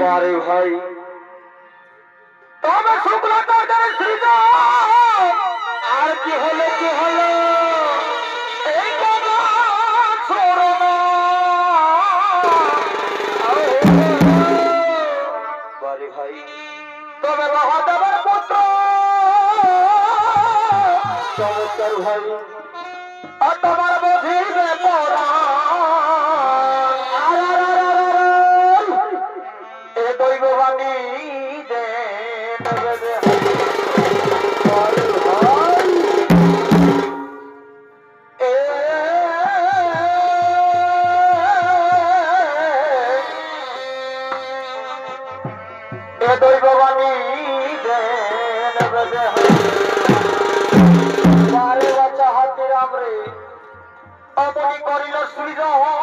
আরে ভাই তবে শুক্লা তাদের সৃজন আর কি হলো কি হলো এই কথা ছোড়ো না বারে ভাই তবে মহাদেবের পুত্র চমৎকার ভাই আর তোমার বধিবে পড়া এ দৈববাণী দে দৈববাণী বারে বাচ্চা হাতির আমরে অমনি করিল সৃজন